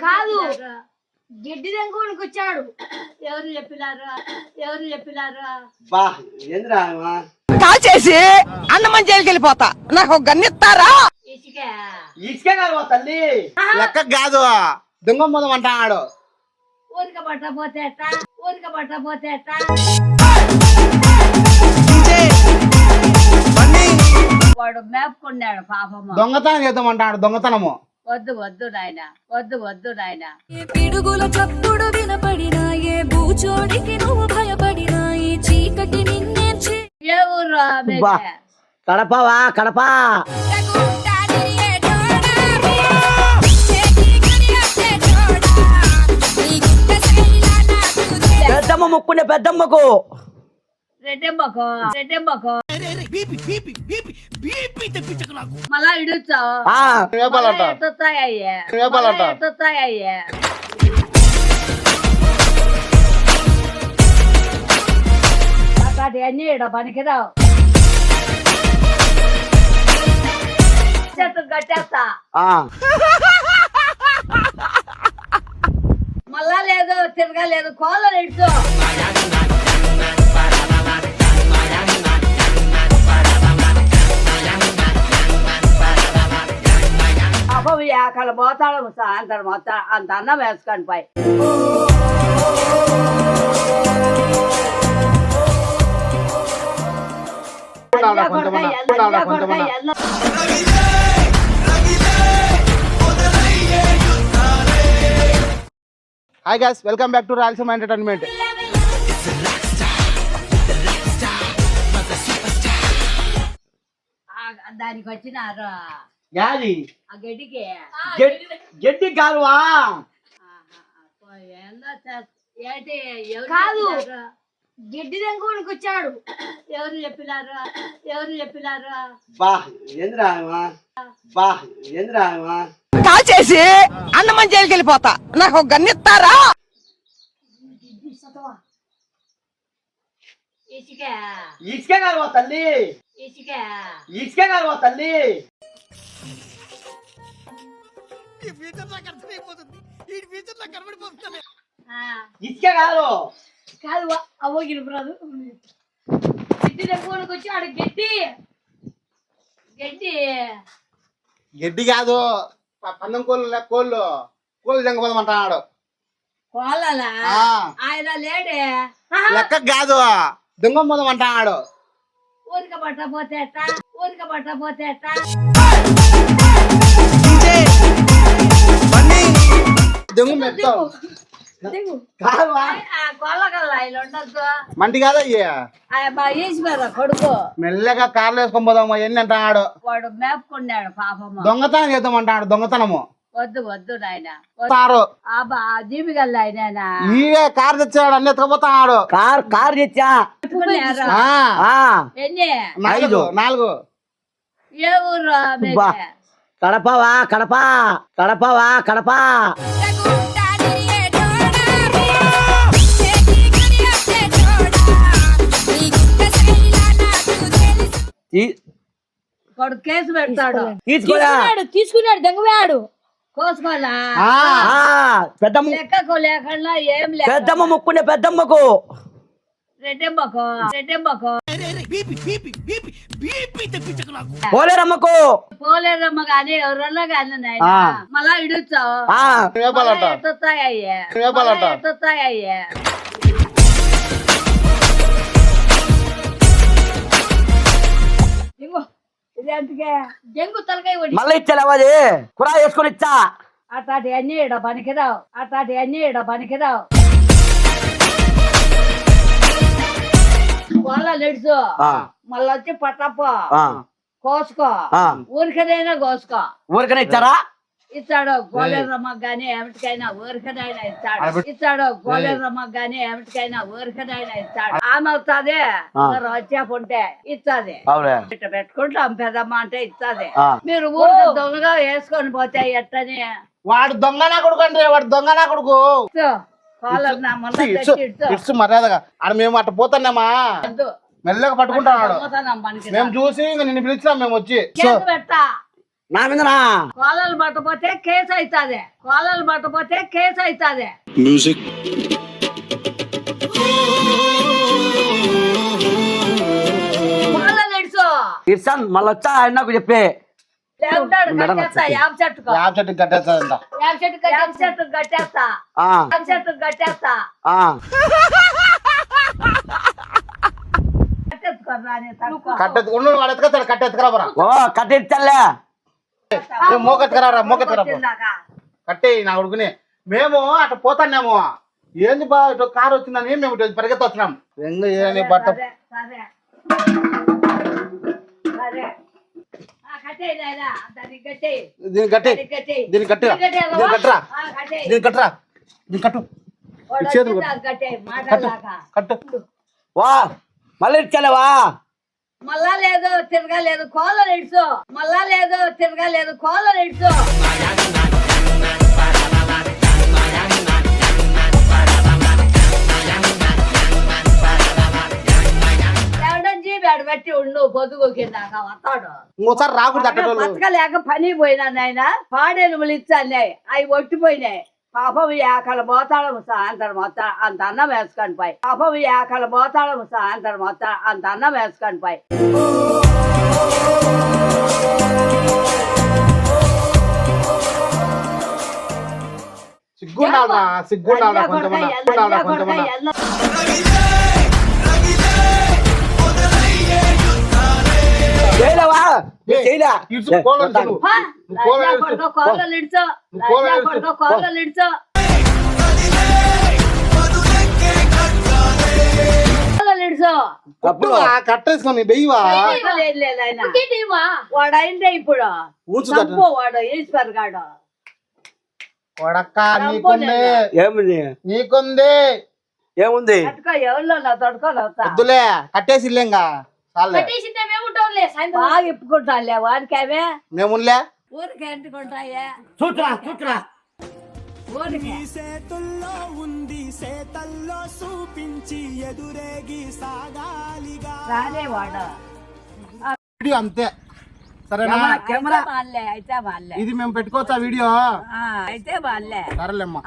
కాదు గడ్డి రంగునికి వచ్చాడు. ఎవరు చెప్పినారు బా ఏంద్రా కాల్ చేసి అన్నమని జైలుకి వెళ్ళిపోతా, నాకు ఒక గన్నిస్తారా? ఇసుకే కాదు తల్లి, లెక్క కాదు దొంగ మొదం అంటాడు. ఊరిక పట్టపోతే వాడు మేపుకున్నాడు పాపము. దొంగతనం చేద్దామంటాడు, దొంగతనము. వద్దు నాయన పిడుగుల చప్పుడు వినపడినా ఏ బూచోడికి నువ్వు భయపడినా ఈ చీకటి నిన్నేర్చి ఏ ఊరు బా కడపవా కడప పెద్దమ్మ ముక్కునే పెద్దమ్మకు రెడ్డెమ్మకో మళ్ళా ఇడుచావు ఎత్తుతాయ్యా అన్నీ ఇడ పనికిరావు. చెట్టు కట్టేస్తా మళ్ళా లేదు తిరగలేదు కోళ్ళ ఇడుచు. పాపం అక్కడ పోతాడు సాయంత్రం మొత్తం అంత అన్నం వేసుకొని పోయి. Hi guys, welcome back to Rayalaseema entertainment. దానికి వచ్చినారు యాది ఆ గడ్డికి గడ్డి కాలువా ఏంటి కాదు గడ్డి రంగునికి వచ్చాడు. ఎవరు చెప్పినారు బా ఏంద్రా కాల్ చేసి అన్నమని జైలుకి వెళ్ళిపోతా, నాకు ఒక గన్నిస్తారా? ఇసుకే కాలువా తల్లి, ఇసుకే కాలువా తల్లి. ఇసుకే కాదు అవ్వగిన బ్రదు గడ్డి రంగునికి వచ్చాడు. గడ్డి కాదు పందం కోళ్ళు దెంగపోదామంటాడు. కోళ్ళలా ఆయన లేడే లెక్క కాదు దొంగ మొదం అంటాడు. ఊరిక పట్టపోతే దొంగ మెత్తావు కోళ్ళకల్లా ఆయన ఉండద్దు. మంటి కాదు అయ్యా, ఈశ్వర కొడుకు మెల్లగా కార్లు వేసుకొని పోదాము ఎన్ని అంటాడు. వాడు మేపుకున్నాడు పాపము. దొంగతనం చేద్దామంటాడు, దొంగతనము. వద్దు నాయన దీపికల్లా ఆయన ఈడే కార్ తెచ్చాడు, అన్ని ఎత్తుకుపోతాడు. కార్ తెచ్చా ఎన్ని 4 ఏ ఊరు కడపవా కడప కొడుకు కేసు పెడతాడు. తీసుకున్నాడు దొంగవాడు. కోసుకోవాలా లెక్కకు లేకుండా ఏం లేదు. పెద్దమ్మ ముక్కునే పెద్దమ్మకు రెడ్డెమ్మకో పోలేరమ్మకు పోలేదమ్మ గాని ఎవరన్నా కానీ మళ్ళా ఇడుచావు ఎత్తుతాయ్యా జంగు తలకాయ మళ్ళీ ఇచ్చావు అది కూడా వేసుకొని ఇచ్చా. అట్లాంటి అన్ని ఇడ పనికిరావు. వాళ్ళ నిడుచు మళ్ళీ వచ్చి పట్టపో కోసుకో. ఊరికనైనా కోసుకో. ఊరికనే ఇచ్చారా? ఇస్తాడు గోలేరమ్మకు గాని ఏమిటికైనా ఊరికనైనా ఇస్తాడు ఊరికనైనా ఇస్తాడు. ఆమె వస్తుంది వచ్చేపుంటే ఇస్తుంది. పెట్టుకుంటాం పెద్దమ్మ అంటే ఇస్తుంది. మీరు ఊరికి దొంగగా వేసుకొని పోతే ఎట్టని. వాడు దొంగ నా కొడుకు అంటే వాడు దొంగ నా కొడుకు. మర్యాదగా ఆడ మేము అట్ట పోతున్నామా, మెల్లగా పట్టుకుంటాడు. మేము చూసి నిన్ను పిలిచినాం, మేము వచ్చి పెడతా నా మీదనా కోలలు పట్టపోతే కేసు అవుతుంది. కోలలు పట్టపోతే కేసు అవుతుంది. కోలలు ఇడుచు. ఇర్సాన్ మళ్ళీ వచ్చా నాకు చెప్పే లేకుంటాడు కట్టేస్తా. యాప చెట్టుకు యాప్ చెట్టు కట్టేస్తుందంట. యాప చెట్టుకు కట్టేస్తా. యాప చెట్టుకు కట్టేస్తా. కట్టేసుకోరా నీ తక్కువ. కట్టెత్తు ఉండు వాడు ఎత్తుకొస్తాడు కట్టెత్తుకురా బరా ఓ కట్టెత్తలే మోకెత్తుకురా మోకెత్తుకురా తిన్నాక. కట్టే నా కొడుకుని మేము అటు పోతాన్నాము ఏంది బా ఇటు కారు వచ్చిందని మేము ఇటు పరిగెత్తి వచ్చినాం ఎందు ఏని బట్ట సరే సరే సరే. కట్టేయి నాయనా. దానికి కట్టేయి. దీన్ని కట్టి దానికి కట్టేయి. దీన్ని కట్టిరా దీన్ని కట్టరా కట్టేయి. దీన్ని కట్టరా దీన్ని కట్టు వాడు చేతులు వచ్చిందా కట్టేయి. కట్టు మాటలాగా. కట్టు వా మళ్ళీ ఇచ్చాలేవా మళ్ళా లేదు తిరగలేదు కోళ్ళలు ఇడుచు. మళ్ళా లేదు తిరగలేదు కోళ్ళలు ఇడుచు. జీబేడు పెట్టి ఉండు పొద్దుగు కిందాక వస్తాడు. ఇంకోసారి రాకూడదు అక్కడ బతకలేక పని పోయినా నాయన. పాడేనుములు ఇచ్చాయి అవి ఒట్టిపోయినాయి. పాపం ఏకలు పోతాడు సాయంత్రం మొత్తం అంత అన్నం వేసుకొని పోయి. పాపం ఏకలు పోతాడు సాయంత్రం మొత్తం అంత అన్నం వేసుకొని పోయి. సిగ్గుండాలా సిగ్గుండాలా కొంచెం కోళ్ళలు ఇడుచు. కోళ్ళలు ఇడుచు. కట్టేసుకొని బెయ్యవా లేదు ఆయన వాడు అయిందే ఇప్పుడు. చంపు వాడు ఈశ్వర్ గాడు. కొడక్క నీకుంది ఏముంది నీకుంది ఏముంది తట్టుకో ఎవరిలో తట్టుకోలే. వద్దులే కట్టేసి ఇల్లేంగా బాగా ఇప్పుకుంటాలే వాడికి అవే మేములే ఊరికి ఎంటుకుంటాయే. చూట్రా చూట్రా ఊరికి సేతుల్లో ఉంది సేతల్లో చూపించి ఎదురేగి సాగాలిగా. రాలే వాడు. వీడియో అంతే సరేనా కెమెరా అయితే వాళ్ళే. ఇది మేము పెట్టుకోవచ్చా వీడియో అయితే వాళ్ళే. సరేలేమ్మా.